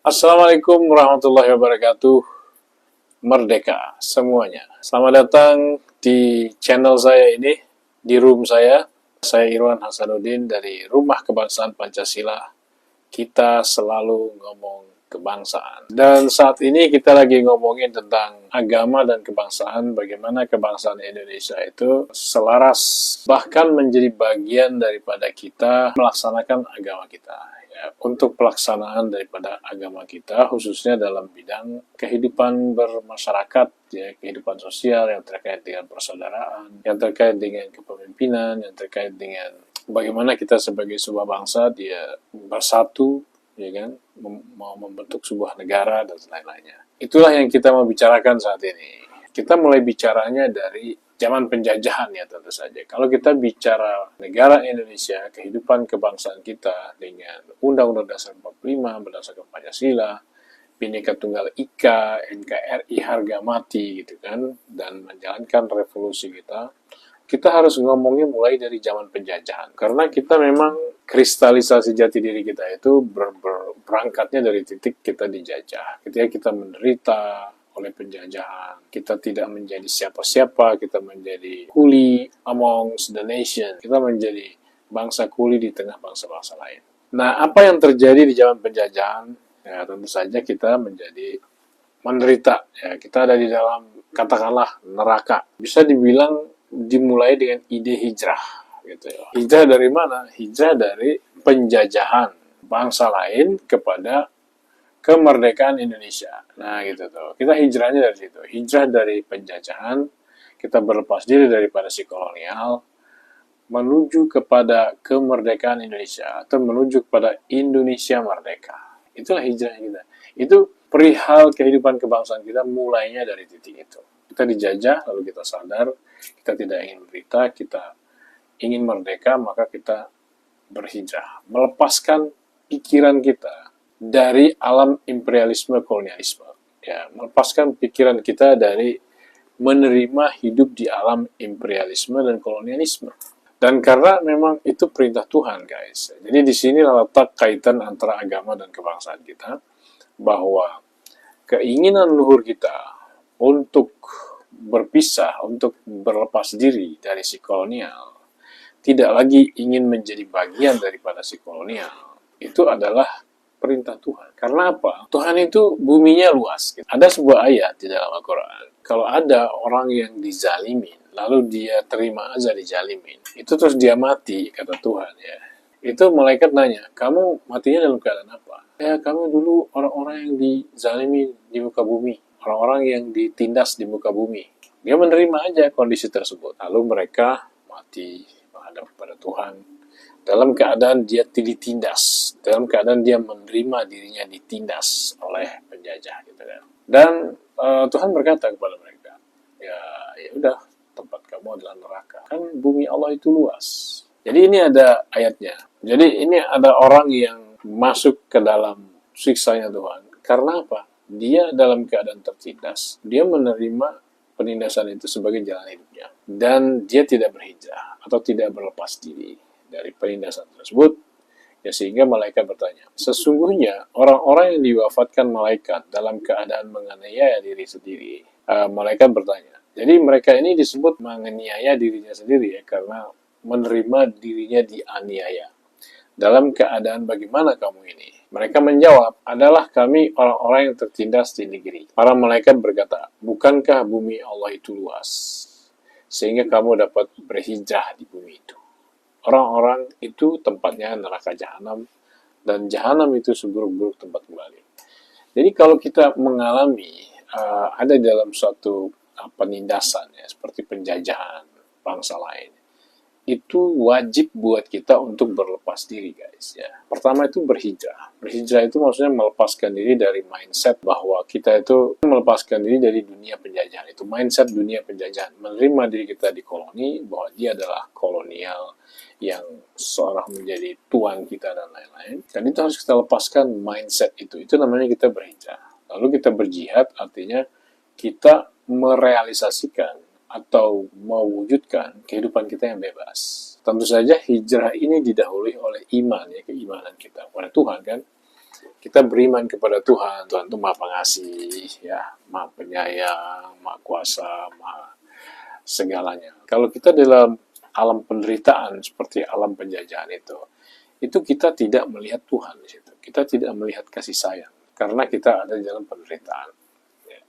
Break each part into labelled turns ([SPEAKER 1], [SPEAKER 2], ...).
[SPEAKER 1] Assalamualaikum warahmatullahi wabarakatuh. Merdeka semuanya. Selamat datang di channel saya ini, di room saya. Saya Irwan Hasanuddin dari Rumah Kebangsaan Pancasila. Kita selalu ngomong kebangsaan. Dan saat ini kita lagi ngomongin tentang agama dan kebangsaan, bagaimana kebangsaan Indonesia itu selaras, bahkan menjadi bagian daripada kita melaksanakan agama kita. Untuk pelaksanaan daripada agama kita, khususnya dalam bidang kehidupan bermasyarakat, ya, kehidupan sosial yang terkait dengan persaudaraan, yang terkait dengan kepemimpinan, yang terkait dengan bagaimana kita sebagai sebuah bangsa dia bersatu, ya kan, mau membentuk sebuah negara dan lain-lainnya. Itulah yang kita mau bicarakan saat ini. Kita mulai bicaranya dari zaman penjajahan ya tentu saja. Kalau kita bicara negara Indonesia, kehidupan kebangsaan kita dengan Undang-Undang Dasar 45 berdasarkan Pancasila, Bhinneka Tunggal Ika, NKRI harga mati gitu kan, dan menjalankan revolusi kita harus ngomongnya mulai dari zaman penjajahan. Karena kita memang kristalisasi jati diri kita itu berangkatnya dari titik kita dijajah. Ketika kita menderita oleh penjajahan, kita tidak menjadi siapa-siapa, kita menjadi kuli amongst the nation, kita menjadi bangsa kuli di tengah bangsa-bangsa lain. Nah, apa yang terjadi di zaman penjajahan? Ya, tentu saja kita menjadi menderita. Ya, kita ada di dalam, katakanlah, neraka. Bisa dibilang dimulai dengan ide hijrah. Gitu ya. Hijrah dari mana? Hijrah dari penjajahan bangsa lain kepada kemerdekaan Indonesia. Nah, gitu tuh. Kita hijrahnya dari situ. Hijrah dari penjajahan, kita berlepas diri daripada si kolonial, menuju kepada kemerdekaan Indonesia, atau menuju kepada Indonesia merdeka. Itulah hijrah kita. Itu perihal kehidupan kebangsaan kita mulainya dari titik itu. Kita dijajah, lalu kita sadar, kita tidak ingin menderita, kita ingin merdeka, maka kita berhijrah. Melepaskan pikiran kita dari alam imperialisme kolonialisme, ya, melepaskan pikiran kita dari menerima hidup di alam imperialisme dan kolonialisme. Dan karena memang itu perintah Tuhan, guys. Jadi di sini letak kaitan antara agama dan kebangsaan kita, bahwa keinginan luhur kita untuk berpisah, untuk berlepas diri dari si kolonial, tidak lagi ingin menjadi bagian daripada si kolonial, itu adalah perintah Tuhan. Karena apa? Tuhan itu buminya luas. Ada sebuah ayat di dalam Al-Quran. Kalau ada orang yang dizalimin, lalu dia terima aja dijalimin, itu terus dia mati, kata Tuhan ya. Itu malaikat nanya, kamu matinya dalam keadaan apa? Ya, kami dulu orang-orang yang dizalimin di muka bumi. Orang-orang yang ditindas di muka bumi. Dia menerima aja kondisi tersebut. Lalu mereka mati menghadap kepada Tuhan. Dalam keadaan dia ditindas, dalam keadaan dia menerima dirinya ditindas oleh penjajah gitu kan. Dan Tuhan berkata kepada mereka, ya udah, tempat kamu adalah neraka. Kan bumi Allah itu luas. Jadi ini ada ayatnya. Jadi ini ada orang yang masuk ke dalam siksanya Tuhan. Karena apa? Dia dalam keadaan tertindas, dia menerima penindasan itu sebagai jalan hidupnya. Dan dia tidak berhijrah atau tidak berlepas diri dari penindasan tersebut, ya, sehingga malaikat bertanya, sesungguhnya orang-orang yang diwafatkan malaikat dalam keadaan menganiaya diri sendiri. Malaikat bertanya, jadi mereka ini disebut menganiaya dirinya sendiri ya, karena menerima dirinya dianiaya. Dalam keadaan bagaimana kamu ini? Mereka menjawab, adalah kami orang-orang yang tertindas di negeri. Para malaikat berkata, bukankah bumi Allah itu luas, sehingga kamu dapat berhijrah di bumi itu? Orang-orang itu tempatnya neraka jahanam, dan jahanam itu seburuk-buruk tempat kembali. Jadi kalau kita mengalami ada dalam suatu penindasan ya, seperti penjajahan bangsa lain, itu wajib buat kita untuk berlepas diri, guys ya. Pertama itu berhijrah. Berhijrah itu maksudnya melepaskan diri dari mindset bahwa kita itu melepaskan diri dari dunia penjajahan. Itu mindset dunia penjajahan. Menerima diri kita di koloni, bahwa dia adalah kolonial yang seorang menjadi tuan kita dan lain-lain. Dan itu harus kita lepaskan mindset itu. Itu namanya kita berhijrah. Lalu kita berjihad, artinya kita merealisasikan atau mewujudkan kehidupan kita yang bebas. Tentu saja hijrah ini didahului oleh iman, ya, keimanan kita kepada Tuhan kan. kita beriman kepada Tuhan. Tuhan itu Maha Pengasih, ya, Maha Penyayang, Maha Kuasa, Maha segalanya. Kalau kita dalam alam penderitaan seperti alam penjajahan itu kita tidak melihat Tuhan di situ. Kita tidak melihat kasih sayang karena kita ada di dalam penderitaan.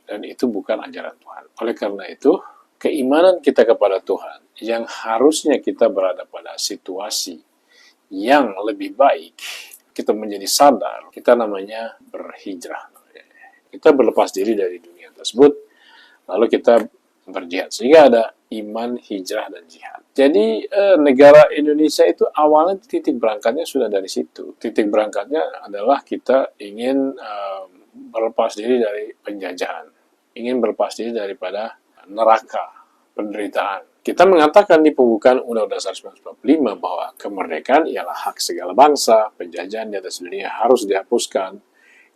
[SPEAKER 1] Dan itu bukan ajaran Tuhan. Oleh karena itu, keimanan kita kepada Tuhan yang harusnya kita berada pada situasi yang lebih baik, kita menjadi sadar, kita namanya berhijrah. Kita berlepas diri dari dunia tersebut, lalu kita berjihad. Sehingga ada iman, hijrah, dan jihad. Jadi negara Indonesia itu awalnya titik berangkatnya sudah dari situ. Titik berangkatnya adalah kita ingin berlepas diri dari penjajahan. Ingin berlepas diri daripada neraka, penderitaan. Kita mengatakan di pembukaan Undang-Undang Dasar 1945 bahwa kemerdekaan ialah hak segala bangsa, penjajahan di atas dunia harus dihapuskan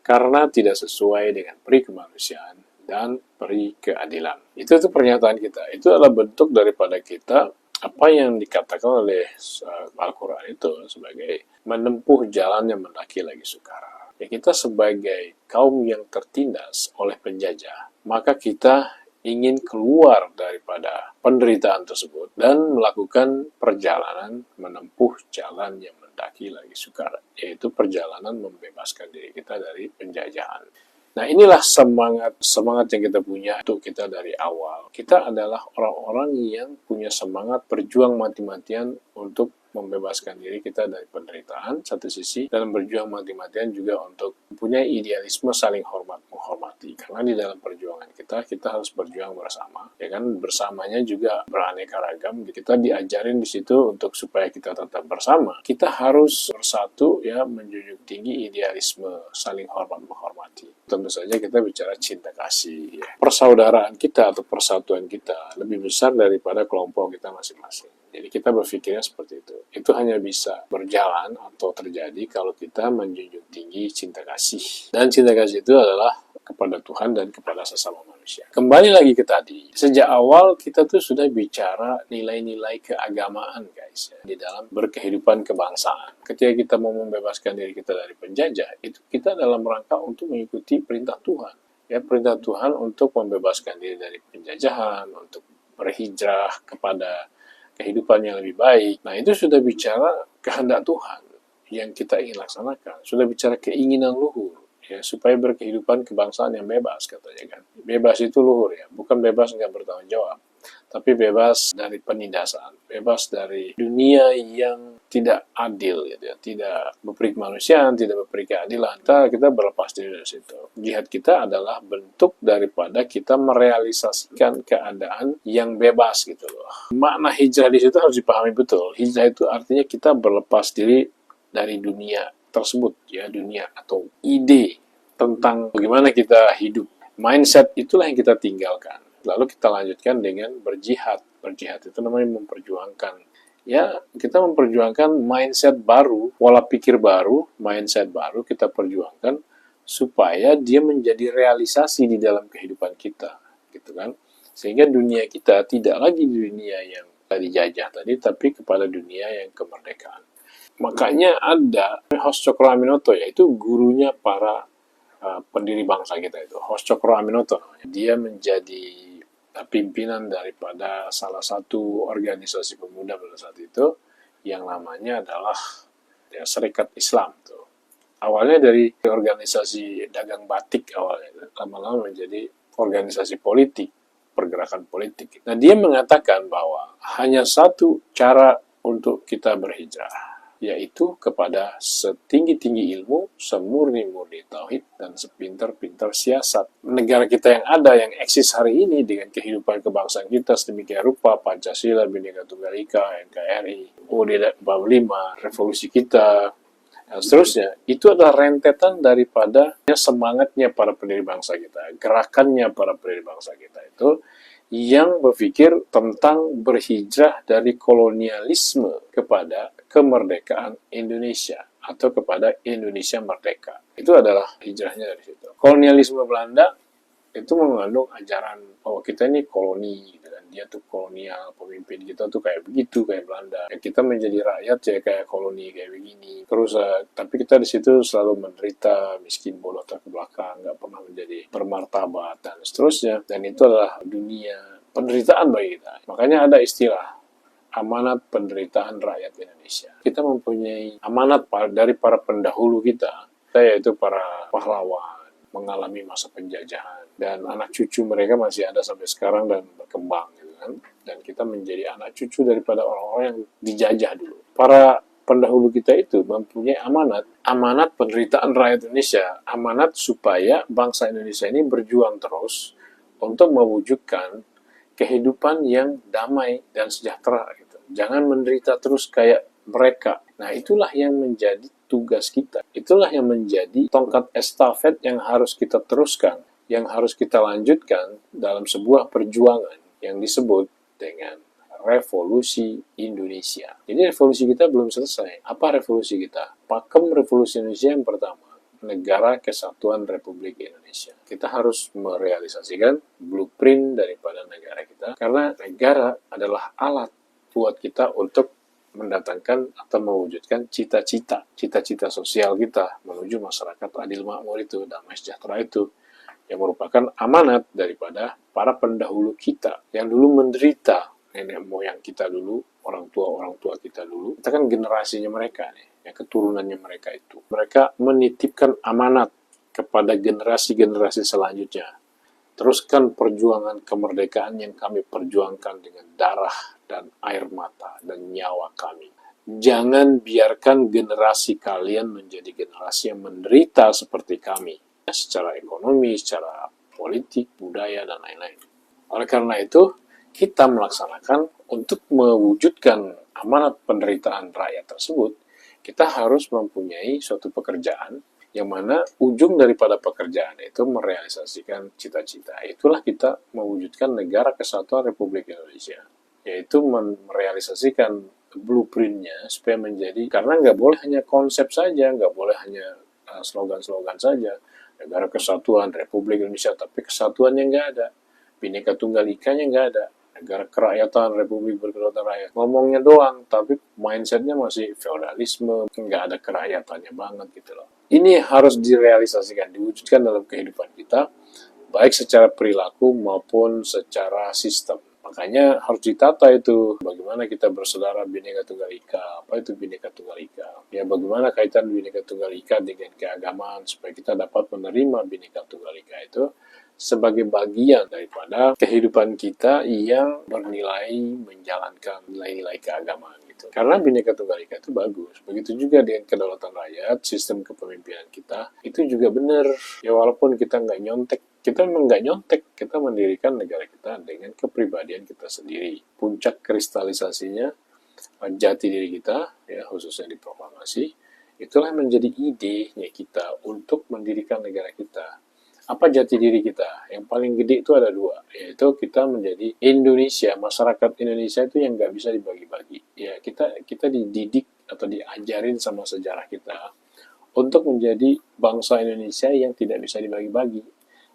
[SPEAKER 1] karena tidak sesuai dengan peri kemanusiaan dan peri keadilan. Itu pernyataan kita. Itu adalah bentuk daripada kita apa yang dikatakan oleh Al-Quran itu sebagai menempuh jalan yang mendaki lagi sukara. Ya, kita sebagai kaum yang tertindas oleh penjajah, maka kita ingin keluar daripada penderitaan tersebut dan melakukan perjalanan menempuh jalan yang mendaki lagi sukara, yaitu perjalanan membebaskan diri kita dari penjajahan. Nah, inilah semangat yang kita punya untuk kita dari awal. Kita adalah orang-orang yang punya semangat berjuang mati-matian untuk membebaskan diri kita dari penderitaan satu sisi, dan berjuang mati-matian juga untuk mempunyai idealisme saling menghormati. Karena di dalam perjuangan kita harus berjuang bersama, ya kan, bersamanya juga beraneka ragam. Kita diajarin di situ untuk supaya kita tetap bersama, kita harus bersatu, ya, menjunjung tinggi idealisme saling hormat menghormati. Tentu saja kita bicara cinta kasih, ya. Persaudaraan kita atau persatuan kita lebih besar daripada kelompok kita masing-masing. Jadi kita berpikirnya seperti itu. Itu hanya bisa berjalan atau terjadi kalau kita menjunjung tinggi cinta kasih. Dan cinta kasih itu adalah kepada Tuhan dan kepada sesama manusia. Kembali lagi ke tadi, sejak awal kita tuh sudah bicara nilai-nilai keagamaan, guys, ya, di dalam berkehidupan kebangsaan. Ketika kita mau membebaskan diri kita dari penjajah, itu kita dalam rangka untuk mengikuti perintah Tuhan. Ya, perintah Tuhan untuk membebaskan diri dari penjajahan, untuk berhijrah kepada kehidupan yang lebih baik. Nah, itu sudah bicara kehendak Tuhan yang kita ingin laksanakan. Sudah bicara keinginan luhur, ya, supaya berkehidupan kebangsaan yang bebas, katanya kan. Bebas itu luhur, ya, bukan bebas nggak bertanggung jawab, tapi bebas dari penindasan, bebas dari dunia yang tidak adil, gitu ya, tidak berperi kemanusiaan, tidak berperi keadilan. Kita berlepas diri dari situ. Jihad kita adalah bentuk daripada kita merealisasikan keadaan yang bebas, gitu loh. Makna hijrah di situ harus dipahami betul. Hijrah itu artinya kita berlepas diri dari dunia tersebut, ya, dunia atau ide tentang bagaimana kita hidup. Mindset itulah yang kita tinggalkan. Lalu kita lanjutkan dengan berjihad. Berjihad itu namanya memperjuangkan. Ya, kita memperjuangkan mindset baru, pola pikir baru, mindset baru kita perjuangkan supaya dia menjadi realisasi di dalam kehidupan kita, gitu kan? Sehingga dunia kita tidak lagi dunia yang dijajah tadi, tapi kepada dunia yang kemerdekaan. Makanya ada Hos Cokro Aminoto, yaitu gurunya para pendiri bangsa kita itu, Hos Cokro Aminoto. Dia menjadi pimpinan daripada salah satu organisasi pemuda pada saat itu yang namanya adalah, ya, Serikat Islam tuh. Awalnya dari organisasi dagang batik awalnya, lama-lama menjadi organisasi politik, pergerakan politik. Nah, dia mengatakan bahwa hanya satu cara untuk kita berhijrah, yaitu kepada setinggi-tinggi ilmu, semurni-murni tauhid, dan sepintar-pintar siasat. Negara kita yang ada, yang eksis hari ini dengan kehidupan kebangsaan kita sedemikian rupa, Pancasila, Bhinneka Tunggal Ika, NKRI, UUD 45, revolusi kita, dan seterusnya, itu adalah rentetan daripada semangatnya para pendiri bangsa kita, gerakannya para pendiri bangsa kita itu, yang berpikir tentang berhijrah dari kolonialisme kepada kemerdekaan Indonesia atau kepada Indonesia merdeka. Itu adalah hijrahnya dari situ. Kolonialisme Belanda itu mengandung ajaran bahwa kita ini koloni, gitu kan. dia tuh kolonial, pemimpin kita tuh kayak begitu, kayak Belanda. Ya, kita menjadi rakyat ya kayak koloni kayak begini. Terus tapi kita di situ selalu menderita, miskin, bodoh tak ke belakang, nggak pernah menjadi bermartabat dan seterusnya. Dan itu adalah dunia penderitaan bagi kita. Makanya ada istilah amanat penderitaan rakyat Indonesia. Kita mempunyai amanat dari para pendahulu kita, yaitu para pahlawan, mengalami masa penjajahan, dan anak cucu mereka masih ada sampai sekarang dan berkembang gitu kan. Dan kita menjadi anak cucu daripada orang-orang yang dijajah dulu. Para pendahulu kita itu mempunyai amanat penderitaan rakyat Indonesia, amanat supaya bangsa Indonesia ini berjuang terus untuk mewujudkan kehidupan yang damai dan sejahtera gitu. Jangan menderita terus kayak mereka. Nah, itulah yang menjadi tugas kita. Itulah yang menjadi tongkat estafet yang harus kita teruskan, yang harus kita lanjutkan dalam sebuah perjuangan yang disebut dengan revolusi Indonesia. Jadi revolusi kita belum selesai. Apa revolusi kita? Pakem revolusi Indonesia yang pertama, Negara Kesatuan Republik Indonesia. Kita harus merealisasikan blueprint daripada negara kita, karena negara adalah alat buat kita untuk mendatangkan atau mewujudkan cita-cita sosial kita menuju masyarakat adil makmur itu, damai sejahtera itu, yang merupakan amanat daripada para pendahulu kita yang dulu menderita, nenek moyang kita dulu, orang tua kita dulu. Kita kan generasinya mereka nih, yang keturunannya mereka itu. Mereka menitipkan amanat kepada generasi-generasi selanjutnya. Teruskan perjuangan kemerdekaan yang kami perjuangkan dengan darah dan air mata dan nyawa kami. Jangan biarkan generasi kalian menjadi generasi yang menderita seperti kami. Secara ekonomi, secara politik, budaya, dan lain-lain. Oleh karena itu, kita melaksanakan untuk mewujudkan amanat penderitaan rakyat tersebut, kita harus mempunyai suatu pekerjaan yang mana ujung daripada pekerjaan itu merealisasikan cita-cita. Itulah kita mewujudkan Negara Kesatuan Republik Indonesia, yaitu merealisasikan blueprintnya supaya menjadi, karena nggak boleh hanya konsep saja, nggak boleh hanya slogan-slogan saja, Negara Kesatuan Republik Indonesia, tapi kesatuannya nggak ada, Bhinneka Tunggal Ikanya nggak ada, Negara Kerakyatan Republik Berkedaulatan Rakyat. Ngomongnya doang, tapi mindsetnya masih feodalisme, nggak ada kerahyatannya banget gitu loh. Ini harus direalisasikan, diwujudkan dalam kehidupan kita, baik secara perilaku maupun secara sistem. Makanya harus ditata itu, bagaimana kita bersaudara Bhinneka Tunggal Ika. Apa itu Bhinneka Tunggal Ika? Ya, bagaimana kaitan Bhinneka Tunggal Ika dengan keagamaan, supaya kita dapat menerima Bhinneka Tunggal Ika itu sebagai bagian daripada kehidupan kita yang bernilai menjalankan nilai-nilai keagamaan gitu. Karena Bhinneka Tunggal Ika itu bagus. Begitu juga dengan kedaulatan rakyat, sistem kepemimpinan kita itu juga benar. Ya walaupun kita nggak nyontek, kita memang nggak nyontek, kita mendirikan negara kita dengan kepribadian kita sendiri. Puncak kristalisasinya jati diri kita, ya khususnya di proklamasi, itulah menjadi idenya kita untuk mendirikan negara kita. Apa jati diri kita? Yang paling gede itu ada dua, yaitu kita menjadi Indonesia, masyarakat Indonesia itu yang nggak bisa dibagi-bagi. Ya kita dididik atau diajarin sama sejarah kita untuk menjadi bangsa Indonesia yang tidak bisa dibagi-bagi,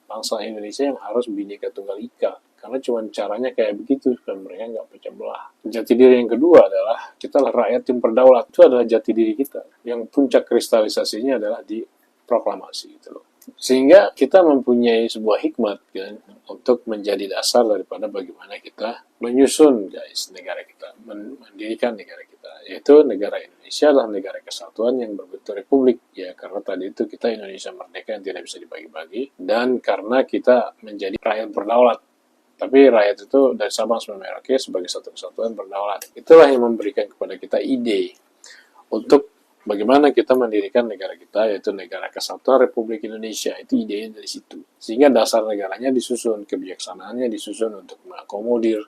[SPEAKER 1] bangsa Indonesia yang harus Bhinneka Tunggal Ika. Karena cuma caranya kayak begitu, supaya mereka nggak pecah belah. Jati diri yang kedua adalah kita rakyat yang berdaulat. Itu adalah jati diri kita, yang puncak kristalisasinya adalah di proklamasi gitu loh. Sehingga kita mempunyai sebuah hikmat kan, untuk menjadi dasar daripada bagaimana kita menyusun negara kita, mendirikan negara kita, yaitu negara Indonesia adalah negara kesatuan yang berbentuk republik, ya karena tadi itu kita Indonesia merdeka yang tidak bisa dibagi-bagi, dan karena kita menjadi rakyat berdaulat. Tapi rakyat itu dari Sabang sampai Merauke sebagai satu kesatuan berdaulat. Itulah yang memberikan kepada kita ide untuk bagaimana kita mendirikan negara kita, yaitu Negara Kesatuan Republik Indonesia. Itu idenya dari situ. Sehingga dasar negaranya disusun, kebijaksanaannya disusun untuk mengakomodir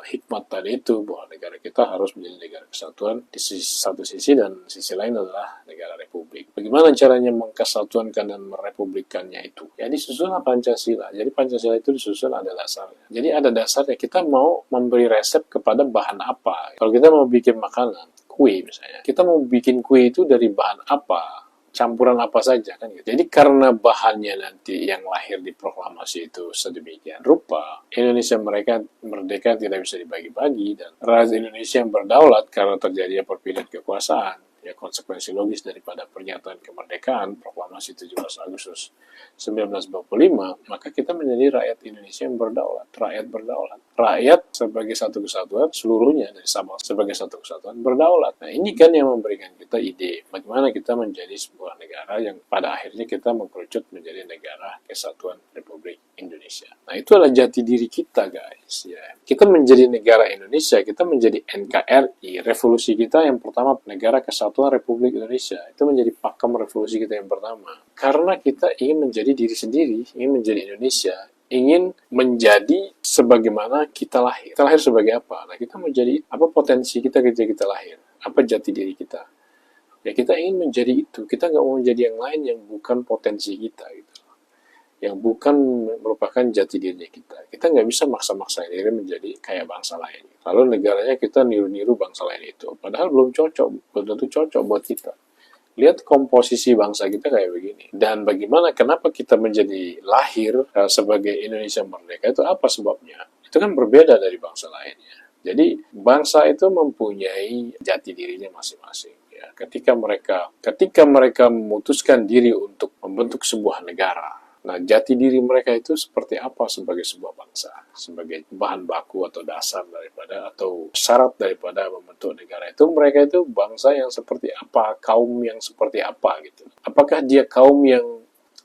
[SPEAKER 1] hikmat tadi itu, bahwa negara kita harus menjadi negara kesatuan di satu sisi, dan sisi lain adalah negara republik. Bagaimana caranya mengkesatuankan dan merepublikannya itu? Ya disusun Pancasila. Jadi Pancasila itu disusun ada dasarnya. Jadi ada dasarnya, kita mau memberi resep kepada bahan apa. Kalau kita mau bikin makanan, kue misalnya, kita mau bikin kue itu dari bahan apa? campuran apa saja kan gitu. Jadi karena bahannya nanti yang lahir di proklamasi itu sedemikian rupa, Indonesia mereka merdeka tidak bisa dibagi-bagi, dan rakyat Indonesia yang berdaulat karena terjadinya perpindahan kekuasaan, ya konsekuensi logis daripada pernyataan kemerdekaan proklamasi 17 Agustus 1945, maka kita menjadi rakyat Indonesia yang berdaulat, rakyat berdaulat. Rakyat sebagai satu kesatuan, seluruhnya dari Sabang sebagai satu kesatuan berdaulat. Nah, ini kan yang memberikan kita ide bagaimana kita menjadi sebuah negara yang pada akhirnya kita mengkerucut menjadi negara kesatuan Republik Indonesia. Nah, itu adalah jati diri kita, guys. Ya, kita menjadi negara Indonesia, kita menjadi NKRI. Revolusi kita yang pertama, negara kesatuan Republik Indonesia, itu menjadi pakem revolusi kita yang pertama. Karena kita ingin menjadi diri sendiri, ingin menjadi Indonesia, ingin menjadi sebagaimana kita lahir. Kita lahir sebagai apa? Nah, kita menjadi apa potensi kita ketika kita lahir? Apa jati diri kita? Ya, kita ingin menjadi itu. Kita nggak mau menjadi yang lain yang bukan potensi kita, gitu. Yang bukan merupakan jati diri kita. Kita nggak bisa maksa-maksa diri menjadi kayak bangsa lain. Lalu negaranya kita niru-niru bangsa lain itu. Padahal belum cocok, belum tentu cocok buat kita. Lihat komposisi bangsa kita kayak begini. Dan bagaimana, kenapa kita menjadi lahir sebagai Indonesia merdeka, itu apa sebabnya? Itu kan berbeda dari bangsa lainnya. Jadi bangsa itu mempunyai jati dirinya masing-masing. Ya, ketika mereka memutuskan diri untuk membentuk sebuah negara, nah, jati diri mereka itu seperti apa sebagai sebuah bangsa, sebagai bahan baku atau dasar daripada atau syarat daripada membentuk negara itu, mereka itu bangsa yang seperti apa, kaum yang seperti apa gitu. Apakah dia kaum yang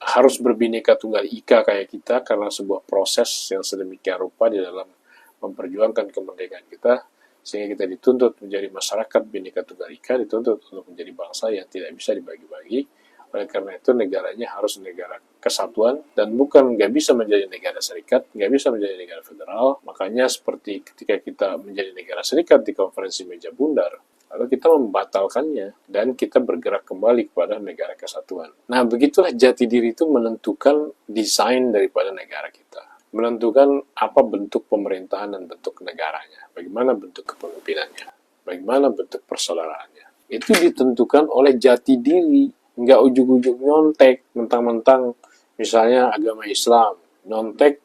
[SPEAKER 1] harus berbineka tunggal ika kayak kita karena sebuah proses yang sedemikian rupa di dalam memperjuangkan kemerdekaan kita, sehingga kita dituntut menjadi masyarakat bineka tunggal ika, dituntut untuk menjadi bangsa yang tidak bisa dibagi-bagi. Oleh karena itu negaranya harus negara kesatuan dan bukan nggak bisa menjadi negara serikat, nggak bisa menjadi negara federal. Makanya seperti ketika kita menjadi negara serikat di konferensi meja bundar, lalu kita membatalkannya dan kita bergerak kembali kepada negara kesatuan. Nah, begitulah jati diri itu menentukan desain daripada negara kita, menentukan apa bentuk pemerintahan dan bentuk negaranya, bagaimana bentuk kepemimpinannya, bagaimana bentuk persaudaraannya. Itu ditentukan oleh jati diri. Nggak ujuk-ujuk nyontek, mentang-mentang misalnya agama Islam, nyontek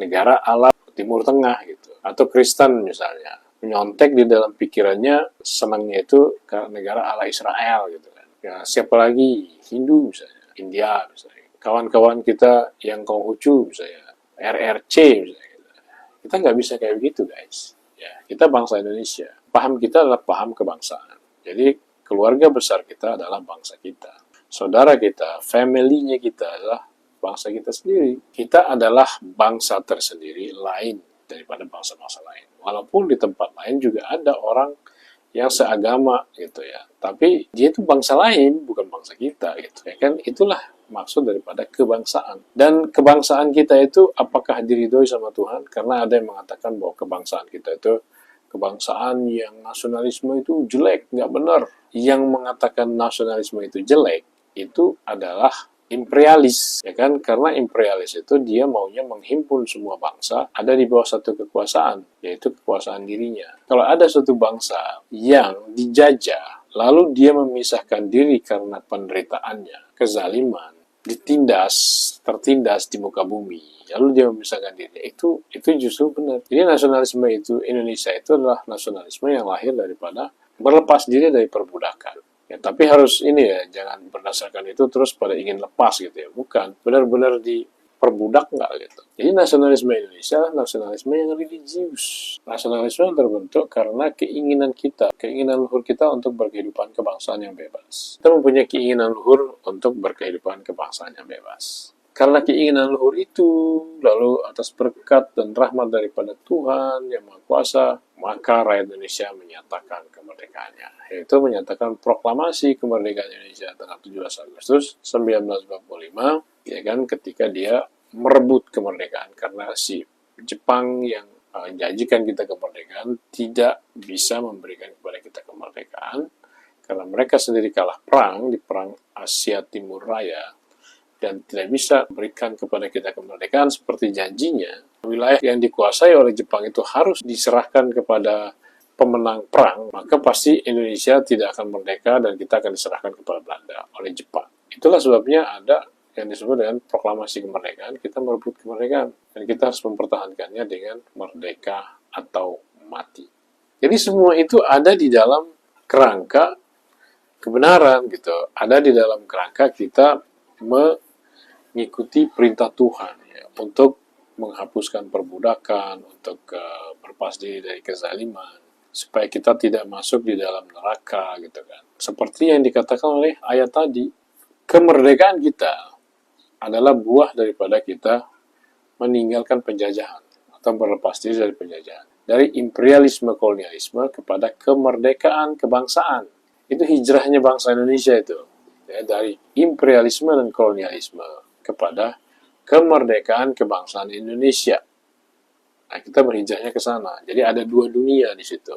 [SPEAKER 1] negara ala Timur Tengah gitu. Atau Kristen misalnya, nyontek di dalam pikirannya senangnya itu ke negara ala Israel gitu kan. Ya, siapa lagi? Hindu misalnya, India misalnya. Kawan-kawan kita yang Konghucu misalnya, RRC misalnya. Kita nggak bisa kayak begitu, guys. Ya, kita bangsa Indonesia. Paham kita adalah paham kebangsaan. Jadi keluarga besar kita adalah bangsa kita. Saudara kita, family-nya kita adalah bangsa kita sendiri. Kita adalah bangsa tersendiri lain daripada bangsa-bangsa lain. Walaupun di tempat lain juga ada orang yang seagama gitu ya. Tapi dia itu bangsa lain, bukan bangsa kita gitu ya kan. Itulah maksud daripada kebangsaan. Dan kebangsaan kita itu apakah diridhoi sama Tuhan? Karena ada yang mengatakan bahwa kebangsaan kita itu kebangsaan yang nasionalisme itu jelek, nggak benar. Yang mengatakan nasionalisme itu jelek, itu adalah imperialis, ya kan? Karena imperialis itu dia maunya menghimpun semua bangsa ada di bawah satu kekuasaan, yaitu kekuasaan dirinya. Kalau ada suatu bangsa yang dijajah, lalu dia memisahkan diri karena penderitaannya, kezaliman, tertindas di muka bumi, lalu dia memisahkan diri, itu justru benar. Jadi nasionalisme itu, Indonesia itu adalah nasionalisme yang lahir daripada berlepas diri dari perbudakan. Ya, tapi harus ini ya, jangan berdasarkan itu terus pada ingin lepas gitu ya, bukan. Benar-benar diperbudak nggak gitu. Jadi nasionalisme Indonesia, nasionalisme yang religius. Nasionalisme yang terbentuk karena keinginan luhur kita untuk berkehidupan kebangsaan yang bebas. Kita mempunyai keinginan luhur untuk berkehidupan kebangsaan yang bebas. Karena keinginan luhur itu, lalu atas berkat dan rahmat daripada Tuhan Yang Maha Kuasa, maka rakyat Indonesia menyatakan kemerdekaannya. Yaitu menyatakan proklamasi kemerdekaan Indonesia tanggal 17 Agustus 1945, ya kan, ketika dia merebut kemerdekaan. Karena si Jepang yang menjanjikan kita kemerdekaan tidak bisa memberikan kepada kita kemerdekaan, karena mereka sendiri kalah perang di perang Asia Timur Raya, dan tidak bisa berikan kepada kita kemerdekaan seperti janjinya. Wilayah yang dikuasai oleh Jepang itu harus diserahkan kepada pemenang perang, maka pasti Indonesia tidak akan merdeka dan kita akan diserahkan kepada Belanda oleh Jepang. Itulah sebabnya ada yang disebut dengan proklamasi kemerdekaan, kita merebut kemerdekaan. Dan kita harus mempertahankannya dengan merdeka atau mati. Jadi semua itu ada di dalam kerangka kebenaran gitu. Ada di dalam kerangka kita mengikuti perintah Tuhan ya, untuk menghapuskan perbudakan, untuk berlepas diri dari kezaliman, supaya kita tidak masuk di dalam neraka gitu kan. Seperti yang dikatakan oleh ayat tadi, kemerdekaan kita adalah buah daripada kita meninggalkan penjajahan atau berlepas diri dari penjajahan. Dari imperialisme kolonialisme kepada kemerdekaan kebangsaan. Itu hijrahnya bangsa Indonesia itu. Ya, dari imperialisme dan kolonialisme kepada kemerdekaan kebangsaan Indonesia. Nah, kita berhijrahnya ke sana. Jadi ada dua dunia di situ.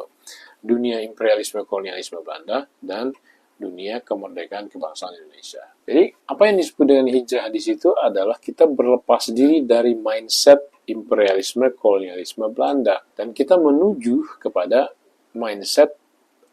[SPEAKER 1] Dunia imperialisme kolonialisme Belanda dan dunia kemerdekaan kebangsaan Indonesia. Jadi, apa yang disebut dengan hijrah di situ adalah kita berlepas diri dari mindset imperialisme kolonialisme Belanda dan kita menuju kepada mindset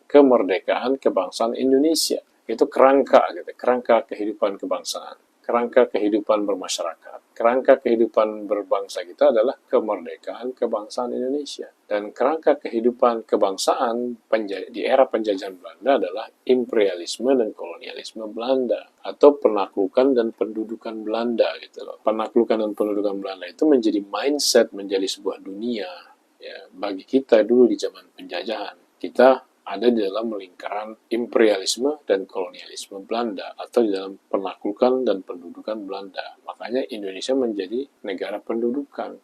[SPEAKER 1] kemerdekaan kebangsaan Indonesia. Itu kerangka gitu, kerangka kehidupan kebangsaan, kerangka kehidupan bermasyarakat. Kerangka kehidupan berbangsa kita adalah kemerdekaan kebangsaan Indonesia. Dan kerangka kehidupan kebangsaan di era penjajahan Belanda adalah imperialisme dan kolonialisme Belanda. Atau penaklukan dan pendudukan Belanda gitu loh. Penaklukan dan pendudukan Belanda itu menjadi mindset, menjadi sebuah dunia. Ya, bagi kita dulu di zaman penjajahan. Kita ada di dalam lingkaran imperialisme dan kolonialisme Belanda atau di dalam penaklukan dan pendudukan Belanda. Makanya Indonesia menjadi negara pendudukan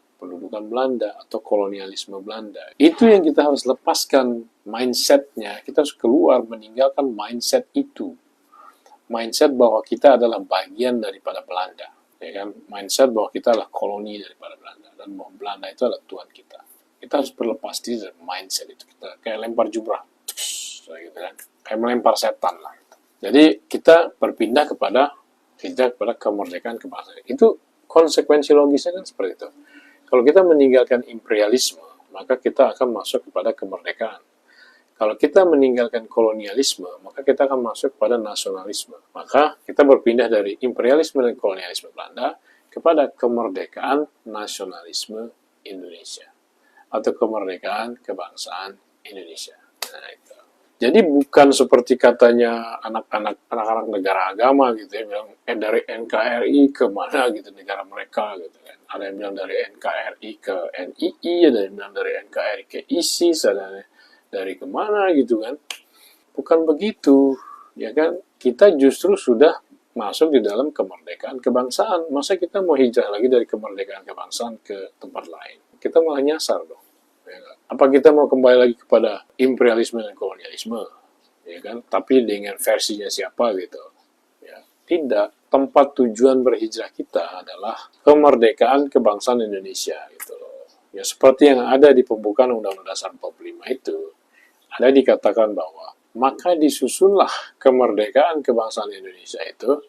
[SPEAKER 1] Belanda atau kolonialisme Belanda. Itu yang kita harus lepaskan mindsetnya. Kita harus keluar meninggalkan mindset itu. Mindset bahwa kita adalah bagian daripada Belanda. Ya kan? Mindset bahwa kita adalah koloni daripada Belanda dan bahwa Belanda itu adalah Tuhan kita. Kita harus berlepas diri dari mindset itu. Kita kayak lempar jumrah. Gitu kan. Kayak melempar setan lah. Jadi kita berpindah kepada kemerdekaan kebangsaan. Itu konsekuensi logisnya kan seperti itu. Kalau kita meninggalkan imperialisme, maka kita akan masuk kepada kemerdekaan. Kalau kita meninggalkan kolonialisme, maka kita akan masuk kepada nasionalisme. Maka kita berpindah dari imperialisme dan kolonialisme Belanda kepada kemerdekaan nasionalisme Indonesia atau kemerdekaan kebangsaan Indonesia. Nah, itu. Jadi bukan seperti katanya anak-anak negara agama gitu ya, bilang dari NKRI ke mana gitu negara mereka gitu kan. Ada yang bilang dari NKRI ke NII, ada yang bilang dari NKRI ke ISIS, ada dari kemana gitu kan. Bukan begitu, ya kan. Kita justru sudah masuk di dalam kemerdekaan kebangsaan. Masa kita mau hijrah lagi dari kemerdekaan kebangsaan ke tempat lain? Kita malah nyasar dong. Apa kita mau kembali lagi kepada imperialisme dan kolonialisme, ya kan? Tapi dengan versinya siapa gitu? Ya, tidak. Tempat tujuan berhijrah kita adalah kemerdekaan kebangsaan Indonesia gitu loh. Ya seperti yang ada di pembukaan Undang-Undang Dasar 45 itu, ada dikatakan bahwa maka disusunlah kemerdekaan kebangsaan Indonesia itu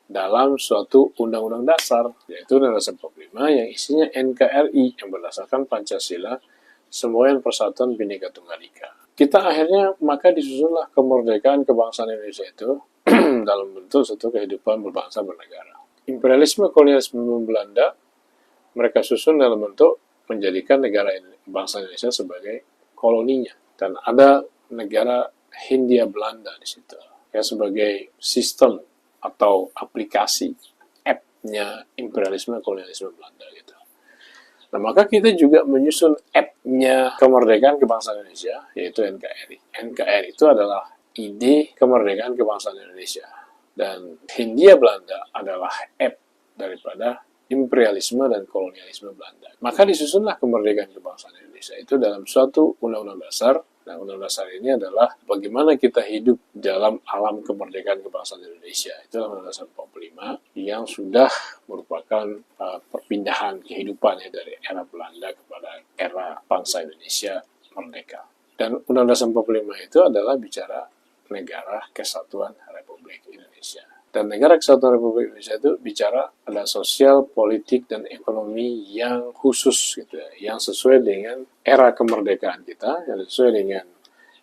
[SPEAKER 1] dalam suatu undang-undang dasar, yaitu Undang-Undang Dasar 45 yang isinya NKRI yang berdasarkan Pancasila, Semboyan Persatuan Bhinneka Tunggal Ika. Kita akhirnya maka disusunlah kemerdekaan kebangsaan Indonesia itu dalam bentuk suatu kehidupan berbangsa bernegara. Imperialisme kolonialisme Belanda mereka susun dalam bentuk menjadikan negara bangsa Indonesia sebagai koloninya, dan ada negara Hindia Belanda di situ ya sebagai sistem atau aplikasi app-nya imperialisme kolonialisme Belanda gitu. Nah, maka kita juga menyusun app-nya kemerdekaan kebangsaan Indonesia, yaitu NKRI. NKRI itu adalah ide kemerdekaan kebangsaan Indonesia. Dan Hindia Belanda adalah app daripada imperialisme dan kolonialisme Belanda. Maka disusunlah kemerdekaan kebangsaan Indonesia itu dalam suatu undang-undang dasar. Nah, undang-undang dasar ini adalah bagaimana kita hidup dalam alam kemerdekaan kebangsaan Indonesia. Itu Undang-Undang Dasar 45 yang sudah merupakan perpindahan kehidupan ya, dari era Belanda kepada era bangsa Indonesia merdeka. Dan Undang-Undang Dasar 45 itu adalah bicara negara kesatuan Republik Indonesia. Dan negara kesatuan Republik Indonesia itu bicara ada sosial, politik, dan ekonomi yang khusus gitu ya, yang sesuai dengan era kemerdekaan kita, yang sesuai dengan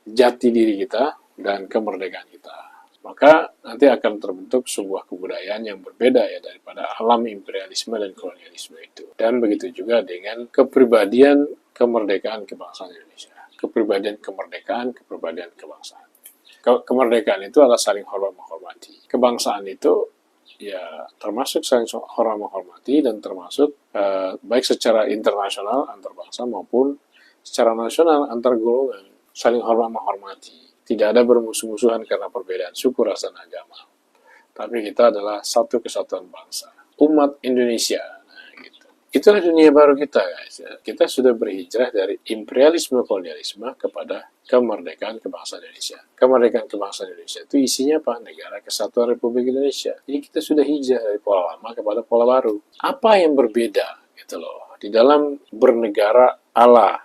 [SPEAKER 1] jati diri kita dan kemerdekaan kita. Maka nanti akan terbentuk sebuah kebudayaan yang berbeda ya daripada alam imperialisme dan kolonialisme itu. Dan begitu juga dengan kepribadian kemerdekaan kebangsaan Indonesia. Kepribadian kemerdekaan, kepribadian kebangsaan. Kemerdekaan itu adalah saling hormat menghormati. Kebangsaan itu ya termasuk saling hormat menghormati dan termasuk baik secara internasional antar bangsa maupun secara nasional antar golongan saling hormat menghormati. Tidak ada bermusuh-musuhan karena perbedaan suku, ras, dan agama. Tapi kita adalah satu kesatuan bangsa. Umat Indonesia. Nah, gitu. Itulah dunia baru kita, guys. Kita sudah berhijrah dari imperialisme kolonialisme kepada kemerdekaan kebangsaan Indonesia. Kemerdekaan kebangsaan Indonesia itu isinya apa? Negara Kesatuan Republik Indonesia. Jadi kita sudah hijrah dari pola lama kepada pola baru. Apa yang berbeda? Gitu loh. Di dalam bernegara ala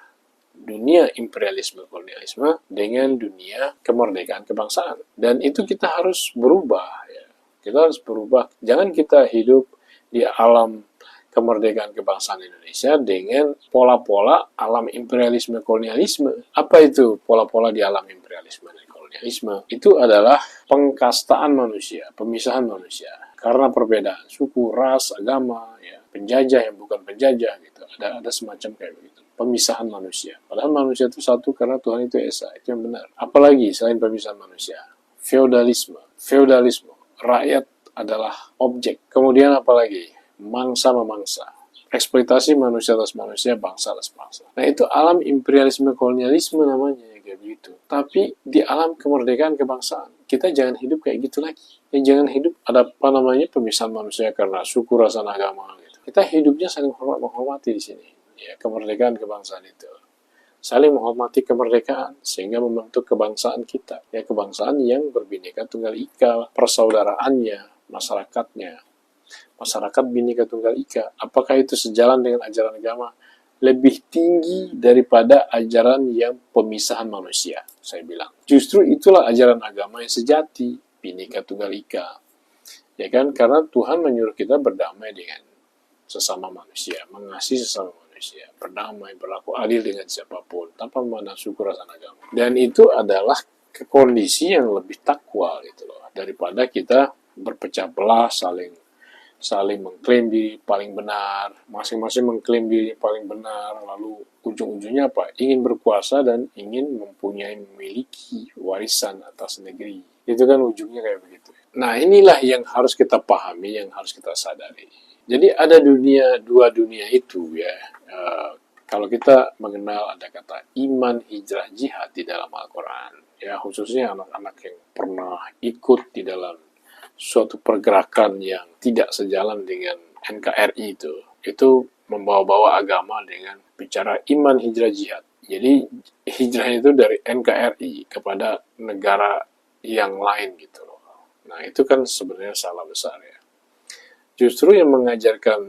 [SPEAKER 1] dunia imperialisme kolonialisme dengan dunia kemerdekaan kebangsaan. Dan itu kita harus berubah. Ya. Kita harus berubah. Jangan kita hidup di alam kemerdekaan kebangsaan Indonesia dengan pola-pola alam imperialisme kolonialisme. Apa itu pola-pola di alam imperialisme dan kolonialisme? Itu adalah pengkastaan manusia, pemisahan manusia. Karena perbedaan suku, ras, agama, ya, penjajah yang bukan penjajah gitu. Ada semacam kayak begitu. Pemisahan manusia. Padahal manusia itu satu karena Tuhan itu Esa. Itu yang benar. Apalagi selain pemisahan manusia? Feodalisme. Feodalisme. Rakyat adalah objek. Kemudian apalagi? Mangsa memangsa. Eksploitasi manusia atas manusia, bangsa atas bangsa. Nah itu alam imperialisme kolonialisme namanya. Kayak begitu. Tapi di alam kemerdekaan kebangsaan, kita jangan hidup kayak gitu lagi. Jangan hidup ada apa namanya pemisahan manusia karena suku, ras, dan agama. Gitu. Kita hidupnya saling menghormati di sini. Ya, kemerdekaan kebangsaan itu. Saling menghormati kemerdekaan sehingga membentuk kebangsaan kita. Ya, kebangsaan yang berbineka tunggal ika, persaudaraannya, masyarakatnya. Masyarakat bineka tunggal ika. Apakah itu sejalan dengan ajaran agama? Lebih tinggi daripada ajaran yang pemisahan manusia, saya bilang. Justru itulah ajaran agama yang sejati, bineka tunggal ika. Ya kan? Karena Tuhan menyuruh kita berdamai dengan sesama manusia, mengasihi sesama manusia, berdamai, berlaku adil dengan siapapun, tanpa memandang suku, ras, dan agama. Dan itu adalah kondisi yang lebih takwa gitu loh, daripada kita berpecah belah, saling mengklaim diri paling benar, masing-masing mengklaim diri paling benar, lalu ujung-ujungnya apa? Ingin berkuasa dan ingin memiliki warisan atas negeri. Itu kan ujungnya kayak begitu. Nah inilah yang harus kita pahami, yang harus kita sadari. Jadi ada dua dunia itu ya. Kalau kita mengenal ada kata iman, hijrah, jihad di dalam Al-Quran, ya khususnya anak-anak yang pernah ikut di dalam suatu pergerakan yang tidak sejalan dengan NKRI itu membawa-bawa agama dengan bicara iman, hijrah, jihad. Jadi hijrah itu dari NKRI kepada negara yang lain gitu loh. Nah itu kan sebenarnya salah besar ya. Justru yang mengajarkan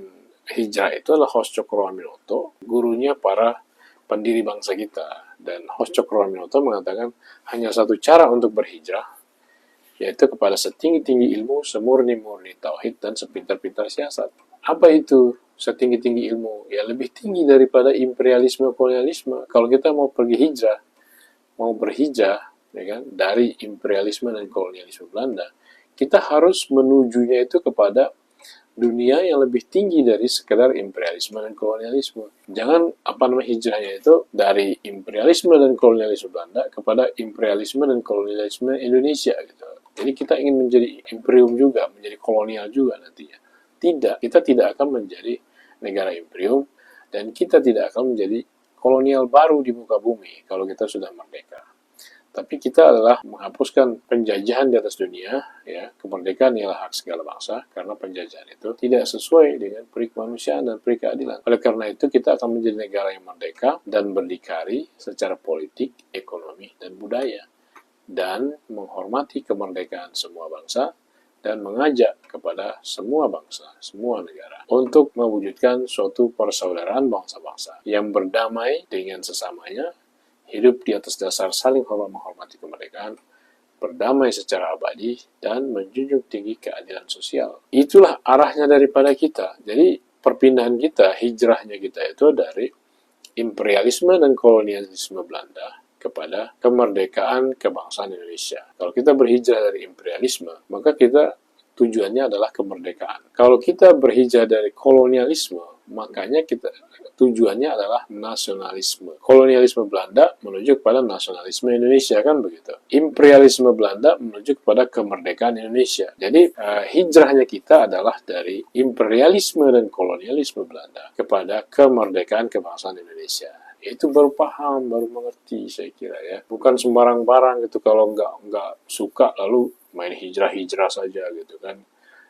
[SPEAKER 1] hijrah itu adalah Hos Cokroaminoto, gurunya para pendiri bangsa kita. Dan Hos Cokroaminoto mengatakan hanya satu cara untuk berhijrah, yaitu kepada setinggi-tinggi ilmu, semurni-murni tauhid, dan sepintar-pintar siasat. Apa itu setinggi-tinggi ilmu? Ya lebih tinggi daripada imperialisme kolonialisme. Kalau kita mau pergi hijrah, mau berhijrah ya kan, dari imperialisme dan kolonialisme Belanda, kita harus menujunya itu kepada dunia yang lebih tinggi dari sekedar imperialisme dan kolonialisme. Jangan hijrahnya itu dari imperialisme dan kolonialisme Belanda kepada imperialisme dan kolonialisme Indonesia gitu. Jadi kita ingin menjadi imperium juga, menjadi kolonial juga nantinya. Tidak, kita tidak akan menjadi negara imperium dan kita tidak akan menjadi kolonial baru di muka bumi kalau kita sudah merdeka. Tapi kita adalah menghapuskan penjajahan di atas dunia, ya, kemerdekaan ialah hak segala bangsa, karena penjajahan itu tidak sesuai dengan peri kemanusiaan dan peri keadilan. Oleh karena itu, kita akan menjadi negara yang merdeka dan berdikari secara politik, ekonomi, dan budaya. Dan menghormati kemerdekaan semua bangsa, dan mengajak kepada semua bangsa, semua negara, untuk mewujudkan suatu persaudaraan bangsa-bangsa yang berdamai dengan sesamanya, hidup di atas dasar saling hormat menghormati kemerdekaan, berdamai secara abadi, dan menjunjung tinggi keadilan sosial. Itulah arahnya daripada kita. Jadi perpindahan kita, hijrahnya kita itu dari imperialisme dan kolonialisme Belanda kepada kemerdekaan kebangsaan Indonesia. Kalau kita berhijrah dari imperialisme, maka kita tujuannya adalah kemerdekaan. Kalau kita berhijrah dari kolonialisme, makanya kita tujuannya adalah nasionalisme. Kolonialisme Belanda menuju kepada nasionalisme Indonesia, kan begitu. Imperialisme Belanda menuju kepada kemerdekaan Indonesia. Jadi hijrahnya kita adalah dari imperialisme dan kolonialisme Belanda kepada kemerdekaan kebangsaan Indonesia. Itu baru paham, baru mengerti saya kira ya. Bukan sembarang barang gitu, kalau nggak suka lalu main hijrah-hijrah saja gitu kan.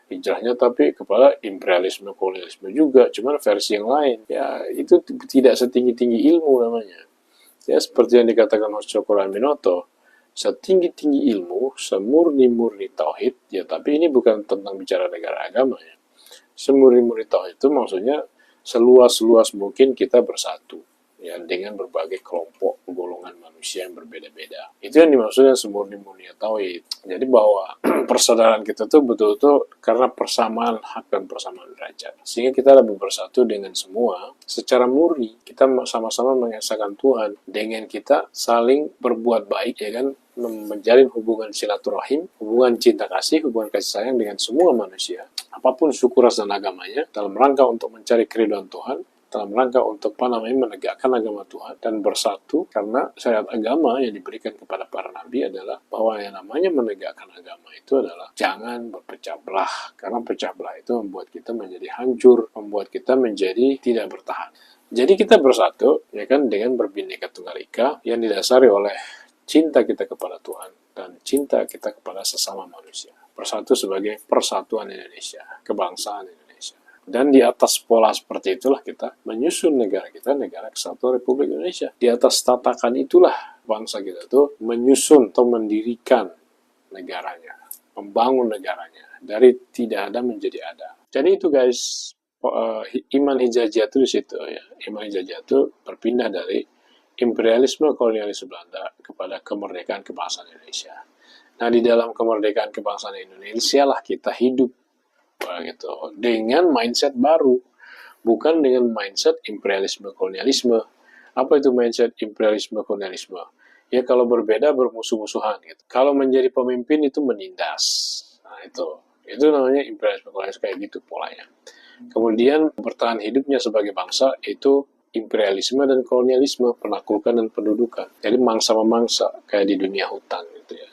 [SPEAKER 1] Hijrahnya tapi kepada imperialisme, kolonialisme juga, cuman versi yang lain. Ya, itu tidak setinggi-tinggi ilmu namanya. Ya, seperti yang dikatakan Hoshokuro Aminoto, setinggi-tinggi ilmu, semurni-murni tauhid, ya tapi ini bukan tentang bicara negara agama ya. Semurni-murni tauhid itu maksudnya seluas-luas mungkin kita bersatu. Ya, dengan berbagai kelompok golongan manusia yang berbeda-beda. Itu yang dimaksudnya semurni-murni tauhid. Jadi bahwa persaudaraan kita tuh betul-betul karena persamaan hak dan persamaan derajat. Sehingga kita lebih bersatu dengan semua secara murni. Kita sama-sama mengesahkan Tuhan dengan kita saling berbuat baik, ya kan, menjalin hubungan silaturahim, hubungan cinta kasih, hubungan kasih sayang dengan semua manusia. Apapun suku, ras, dan agamanya, dalam rangka untuk mencari keridhaan Tuhan, dalam rangka untuk menegakkan agama Tuhan dan bersatu, karena syariat agama yang diberikan kepada para nabi adalah bahwa yang namanya menegakkan agama itu adalah jangan berpecah belah, karena pecah belah itu membuat kita menjadi hancur, membuat kita menjadi tidak bertahan. Jadi kita bersatu ya kan dengan berbineka tunggal ika yang didasari oleh cinta kita kepada Tuhan dan cinta kita kepada sesama manusia. Bersatu sebagai persatuan Indonesia, kebangsaan Indonesia. Dan di atas pola seperti itulah kita menyusun negara kita, Negara Kesatuan Republik Indonesia. Di atas tatakan itulah bangsa kita tuh menyusun atau mendirikan negaranya, membangun negaranya dari tidak ada menjadi ada. Jadi itu guys, iman hijajiyah itu di situ ya. Iman hijajiyah itu berpindah dari imperialisme kolonialisme Belanda kepada kemerdekaan kebangsaan Indonesia. Nah, di dalam kemerdekaan kebangsaan Indonesia lah kita hidup gitu, dengan mindset baru, bukan dengan mindset imperialisme kolonialisme. Apa itu mindset imperialisme kolonialisme? Ya kalau berbeda bermusuh-musuhan gitu. Kalau menjadi pemimpin itu menindas. Nah, itu namanya imperialisme kolonialisme, kayak gitu polanya. Kemudian bertahan hidupnya sebagai bangsa itu imperialisme dan kolonialisme, penaklukan dan pendudukan. Jadi mangsa-memangsa kayak di dunia hutan gitu ya.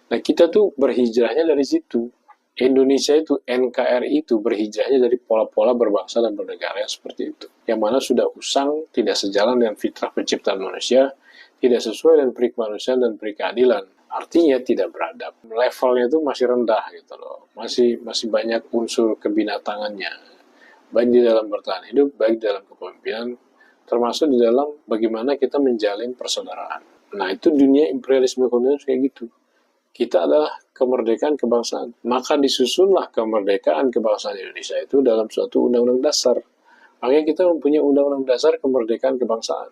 [SPEAKER 1] Nah, kita tuh berhijrahnya dari situ. Indonesia itu, NKRI itu berhijrahnya dari pola-pola berbangsa dan bernegara yang seperti itu. Yang mana sudah usang, tidak sejalan dengan fitrah penciptaan manusia, tidak sesuai dengan peri kemanusiaan dan peri keadilan. Artinya tidak beradab. Levelnya itu masih rendah gitu loh. Masih banyak unsur kebinatangannya. Baik di dalam bertahan hidup, baik dalam kepemimpinan, termasuk di dalam bagaimana kita menjalin persaudaraan. Nah, itu dunia imperialisme kolonial kayak gitu. Kita adalah kemerdekaan kebangsaan. Maka disusunlah kemerdekaan kebangsaan Indonesia itu dalam suatu undang-undang dasar. Makanya kita mempunyai undang-undang dasar kemerdekaan kebangsaan.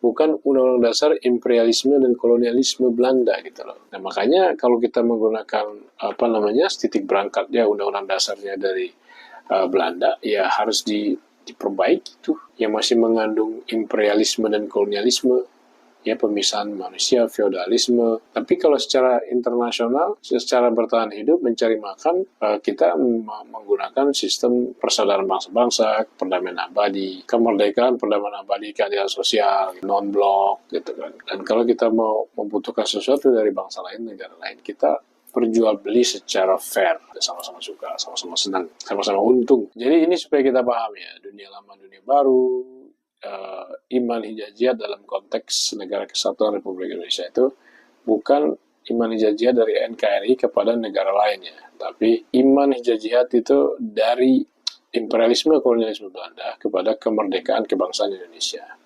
[SPEAKER 1] Bukan undang-undang dasar imperialisme dan kolonialisme Belanda gitu loh. Nah, makanya kalau kita menggunakan titik berangkatnya undang-undang dasarnya dari Belanda, ya harus diperbaiki tuh. Yang masih mengandung imperialisme dan kolonialisme. Ya, pemisahan manusia, feodalisme. Tapi kalau secara internasional, secara bertahan hidup, mencari makan, kita menggunakan sistem persaudaraan bangsa-bangsa, perdamaian abadi, kemerdekaan, perdamaian abadi, keadilan sosial, non-blok, gitu kan. Dan kalau kita mau membutuhkan sesuatu dari bangsa lain, negara lain, kita perjual beli secara fair, sama-sama suka, sama-sama senang, sama-sama untung. Jadi ini supaya kita paham ya, dunia lama, dunia baru, iman hijajiyah dalam konteks Negara Kesatuan Republik Indonesia itu bukan iman hijajiyah dari NKRI kepada negara lainnya, tapi iman hijajiyah itu dari imperialisme kolonialisme Belanda kepada kemerdekaan kebangsaan Indonesia.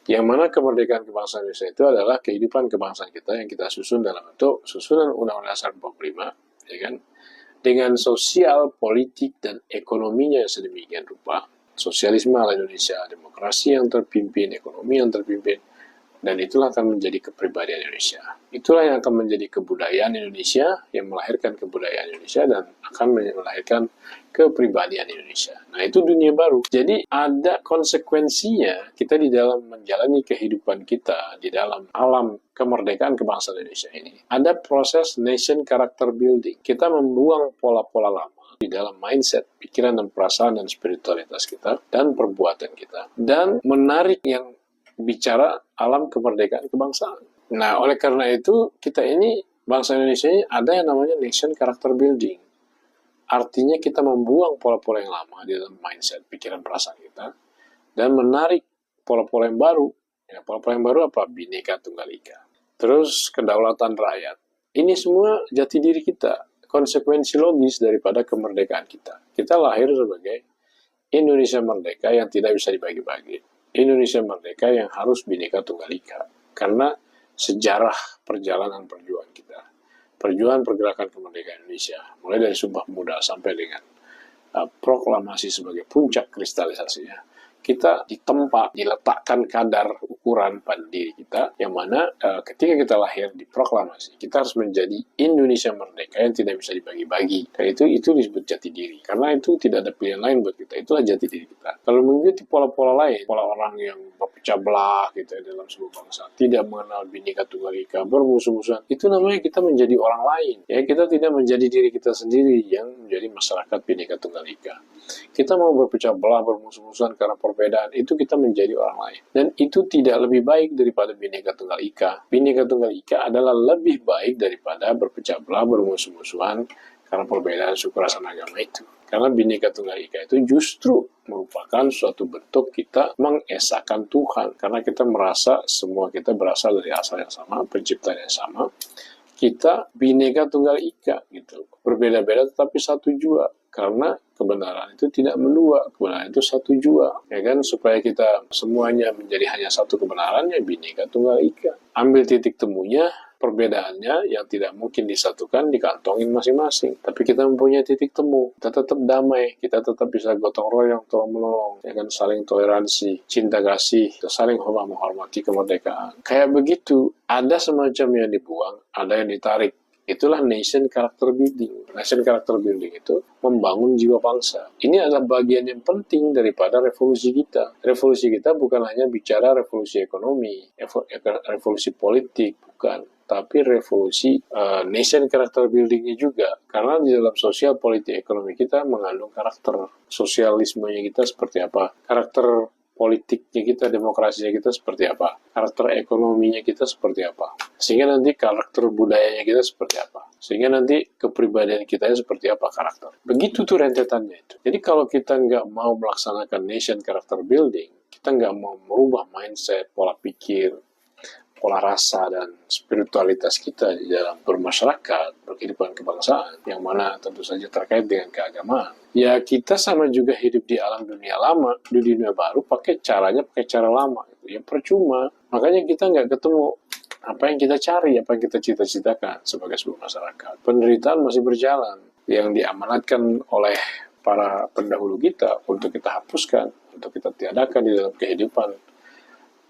[SPEAKER 1] Yang mana kemerdekaan kebangsaan Indonesia itu adalah kehidupan kebangsaan kita yang kita susun dalam bentuk susunan Undang-Undang Dasar 45, ya kan? Dengan sosial, politik, dan ekonominya yang sedemikian rupa. Sosialisme ala Indonesia, demokrasi yang terpimpin, ekonomi yang terpimpin, Dan itulah akan menjadi kepribadian Indonesia. Itulah yang akan menjadi kebudayaan Indonesia, yang melahirkan kebudayaan Indonesia dan akan melahirkan kepribadian Indonesia. Nah, itu dunia baru. Jadi ada konsekuensinya kita di dalam menjalani kehidupan kita di dalam alam kemerdekaan kebangsaan Indonesia ini. Ada proses nation character building. Kita membuang pola-pola lama di dalam mindset, pikiran dan perasaan dan spiritualitas kita dan perbuatan kita. Dan menarik yang bicara alam kemerdekaan kebangsaan. Nah, oleh karena itu, kita ini, bangsa Indonesia ini ada yang namanya nation character building. Artinya kita membuang pola-pola yang lama di dalam mindset, pikiran, perasaan kita, dan menarik pola-pola yang baru. Ya, pola-pola yang baru apa? Bhinneka Tunggal Ika. Terus kedaulatan rakyat. Ini semua jati diri kita, konsekuensi logis daripada kemerdekaan kita. Kita lahir sebagai Indonesia merdeka yang tidak bisa dibagi-bagi. Indonesia merdeka yang harus Bhinneka Tunggal Ika. Karena sejarah perjalanan perjuangan kita. Perjuangan pergerakan kemerdekaan Indonesia. Mulai dari Sumpah Pemuda sampai dengan proklamasi sebagai puncak kristalisasinya. Kita ditempa, diletakkan kadar ukuran pada diri kita, yang mana ketika kita lahir di proklamasi, kita harus menjadi Indonesia merdeka yang tidak bisa dibagi-bagi. Dan itu disebut jati diri. Karena itu tidak ada pilihan lain buat kita. Itulah jati diri kita. Kalau mengikuti pola-pola lain, pola orang yang berpecah belah gitu ya, dalam sebuah bangsa, tidak mengenal Bhinneka Tunggal Ika, bermusuh-musuhan, itu namanya kita menjadi orang lain. Ya, kita tidak menjadi diri kita sendiri yang menjadi masyarakat Bhinneka Tunggal Ika. Kita mau berpecah belah, bermusuh-musuhan karena perbedaan, itu kita menjadi orang lain. Dan itu tidak lebih baik daripada Bhinneka Tunggal Ika. Bhinneka Tunggal Ika adalah lebih baik daripada berpecah belah, bermusuh-musuhan karena perbedaan suku, ras, dan agama itu. Karena Bhinneka Tunggal Ika itu justru merupakan suatu bentuk kita mengesahkan Tuhan. Karena kita merasa semua kita berasal dari asal yang sama, penciptaan yang sama. Kita Bhinneka Tunggal Ika gitu. Berbeda-beda tetapi satu jua. Karena kebenaran itu tidak mendua, kebenaran itu satu jua. Ya kan, supaya kita semuanya menjadi hanya satu kebenaran, ya Bhinneka Tunggal Ika. Ambil titik temunya, perbedaannya yang tidak mungkin disatukan dikantongin masing-masing. Tapi kita mempunyai titik temu, kita tetap damai, kita tetap bisa gotong royong, tolong menolong, ya kan, saling toleransi, cinta kasih, saling hormat menghormati kemerdekaan. Kayak begitu, ada semacam yang dibuang, ada yang ditarik. Itulah nation character building. Nation character building itu membangun jiwa bangsa. Ini adalah bagian yang penting daripada revolusi kita. Revolusi kita bukan hanya bicara revolusi ekonomi, revolusi politik, bukan. Tapi revolusi nation character buildingnya juga. Karena di dalam sosial, politik, ekonomi kita mengandung karakter. Sosialismenya kita seperti apa? Karakter politiknya kita, demokrasinya kita seperti apa, karakter ekonominya kita seperti apa, sehingga nanti karakter budayanya kita seperti apa, sehingga nanti kepribadian kita seperti apa karakter. Begitu tuh rentetannya itu. Jadi kalau kita nggak mau melaksanakan nation character building, kita nggak mau merubah mindset, pola pikir, pola rasa dan spiritualitas kita di dalam bermasyarakat, berkehidupan kebangsaan, yang mana tentu saja terkait dengan keagamaan. Ya, kita sama juga hidup di alam dunia lama, di dunia baru, pakai cara lama. Ya percuma. Makanya kita nggak ketemu apa yang kita cari, apa yang kita cita-citakan sebagai sebuah masyarakat. Penderitaan masih berjalan, yang diamanatkan oleh para pendahulu kita untuk kita hapuskan, untuk kita tiadakan di dalam kehidupan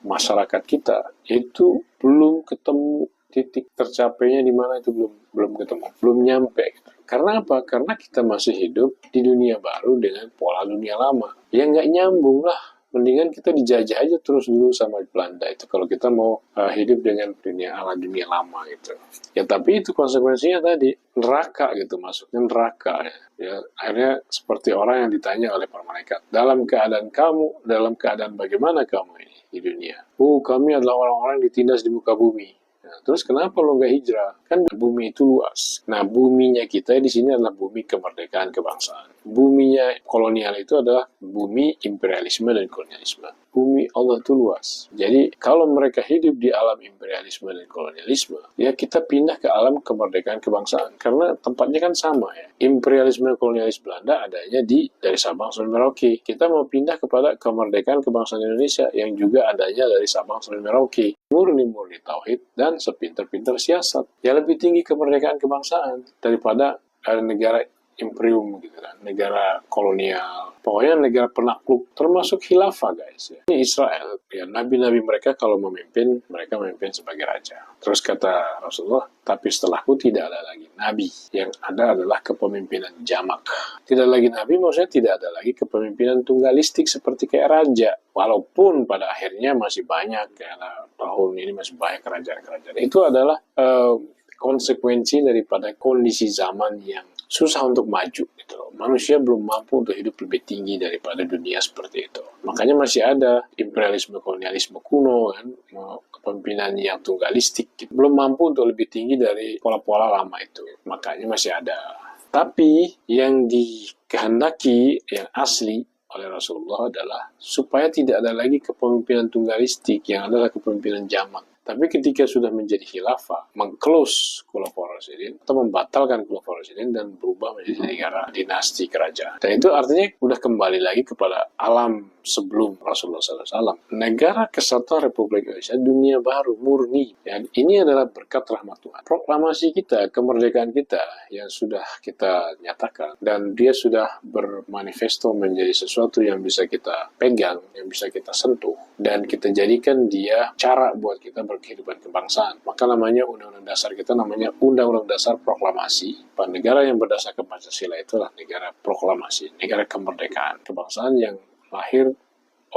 [SPEAKER 1] masyarakat kita, itu belum ketemu titik tercapainya di mana, itu belum ketemu, belum nyampe. Karena apa? Karena kita masih hidup di dunia baru dengan pola dunia lama. Ya nggak nyambung lah. Mendingan kita dijajah aja terus dulu sama Belanda itu kalau kita mau hidup dengan dunia lama gitu. Ya tapi itu konsekuensinya tadi neraka gitu, masuknya neraka ya. Akhirnya seperti orang yang ditanya oleh para malaikat, dalam keadaan bagaimana kamu ini di dunia? Kami adalah orang-orang yang ditindas di muka bumi. Nah, terus kenapa lo nggak hijrah? Kan bumi itu luas. Nah, buminya kita di sini adalah bumi kemerdekaan kebangsaan. Buminya kolonial itu adalah bumi imperialisme dan kolonialisme. Bumi Allah itu luas. Jadi, kalau mereka hidup di alam imperialisme dan kolonialisme, ya kita pindah ke alam kemerdekaan kebangsaan. Karena tempatnya kan sama ya. Imperialisme dan kolonialisme Belanda adanya dari Sabang sampai Merauke. Kita mau pindah kepada kemerdekaan kebangsaan Indonesia yang juga adanya dari Sabang sampai Merauke. Murni tauhid dan sepintar-pintar siasat. Ya lebih tinggi kemerdekaan kebangsaan daripada negara imperium gitu kan, negara kolonial, pokoknya negara penakluk, termasuk khilafah guys ya. Ini Israel, ya nabi-nabi mereka kalau memimpin, mereka memimpin sebagai raja. Terus kata Rasulullah, tapi setelahku tidak ada lagi nabi, yang ada adalah kepemimpinan jamak. Tidak lagi nabi maksudnya tidak ada lagi kepemimpinan tunggalistik seperti kayak raja. Walaupun pada akhirnya masih banyak, karena tahun ini masih banyak kerajaan-kerajaan. Itu adalah konsekuensi daripada kondisi zaman yang susah untuk maju gitu loh. Manusia belum mampu untuk hidup lebih tinggi daripada dunia seperti itu. Makanya masih ada imperialisme kolonialisme kuno kan, kepemimpinan yang tunggalistik gitu. Belum mampu untuk lebih tinggi dari pola-pola lama itu. Makanya masih ada. Tapi yang dikehendaki yang asli oleh Rasulullah adalah supaya tidak ada lagi kepemimpinan tunggalistik, yang adalah kepemimpinan jamak. Tapi ketika sudah menjadi khilafah, meng-close Khulafaur Rasyidin atau membatalkan Khulafaur Rasyidin dan berubah menjadi negara dinasti kerajaan. Dan itu artinya udah kembali lagi kepada alam sebelum Rasulullah SAW. Negara Kesatuan Republik Indonesia, dunia baru, murni. Dan ini adalah berkat rahmat Tuhan. Proklamasi kita, kemerdekaan kita yang sudah kita nyatakan, dan dia sudah bermanifesto menjadi sesuatu yang bisa kita pegang, yang bisa kita sentuh, dan kita jadikan dia cara buat kita berkehidupan kebangsaan. Maka namanya Undang-Undang Dasar kita namanya Undang-Undang Dasar Proklamasi. Negara yang berdasarkan Pancasila itulah negara proklamasi, negara kemerdekaan, kebangsaan yang lahir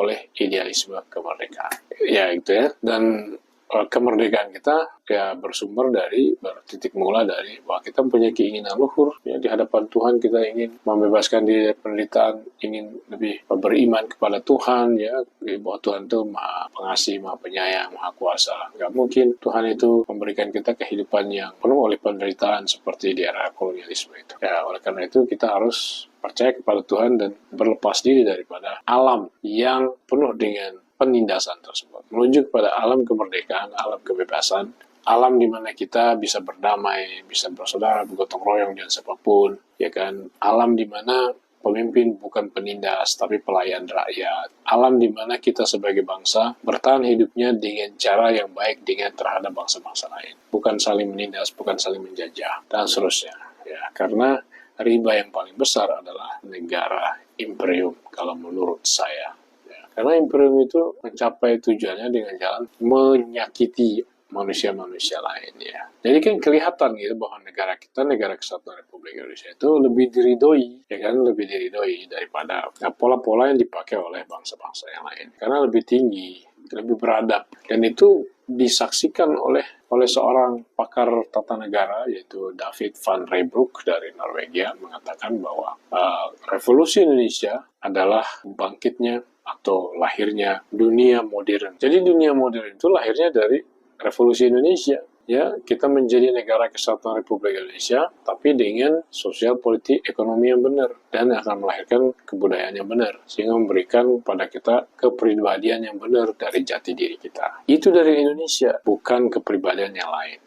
[SPEAKER 1] oleh idealisme kemerdekaan. Ya itu ya. Dan kemerdekaan kita ya bersumber dari, bertitik mula dari bahwa kita punya keinginan luhur ya, di hadapan Tuhan kita ingin membebaskan diri dari penderitaan, ingin lebih beriman kepada Tuhan ya, bahwa Tuhan itu maha pengasih, maha penyayang, maha kuasa. Nggak mungkin Tuhan itu memberikan kita kehidupan yang penuh oleh penderitaan seperti di era kolonialisme itu. Ya oleh karena itu kita harus percaya kepada Tuhan dan berlepas diri daripada alam yang penuh dengan penindasan tersebut, menuju kepada alam kemerdekaan, alam kebebasan, alam di mana kita bisa berdamai, bisa bersaudara, bergotong royong dengan siapapun, ya kan? Alam di mana pemimpin bukan penindas tapi pelayan rakyat. Alam di mana kita sebagai bangsa bertahan hidupnya dengan cara yang baik dengan terhadap bangsa-bangsa lain, bukan saling menindas, bukan saling menjajah dan seterusnya. Ya, karena riba yang paling besar adalah negara imperium kalau menurut saya. Karena imperium itu mencapai tujuannya dengan jalan menyakiti manusia-manusia lain ya. Jadi kan kelihatan gitu bahwa negara kita, negara Kesatuan Republik Indonesia itu lebih diridoi, ya kan, lebih diridoi daripada pola-pola yang dipakai oleh bangsa-bangsa yang lain. Karena lebih tinggi, lebih beradab, dan itu disaksikan oleh seorang pakar tata negara yaitu David van Rybroek dari Norwegia, mengatakan bahwa revolusi Indonesia adalah bangkitnya atau lahirnya dunia modern. Jadi dunia modern itu lahirnya dari revolusi Indonesia. Ya, kita menjadi negara Kesatuan Republik Indonesia, tapi dengan sosial, politik, ekonomi yang benar, dan akan melahirkan kebudayaan yang benar, sehingga memberikan pada kita kepribadian yang benar dari jati diri kita. Itu dari Indonesia, bukan kepribadian yang lain.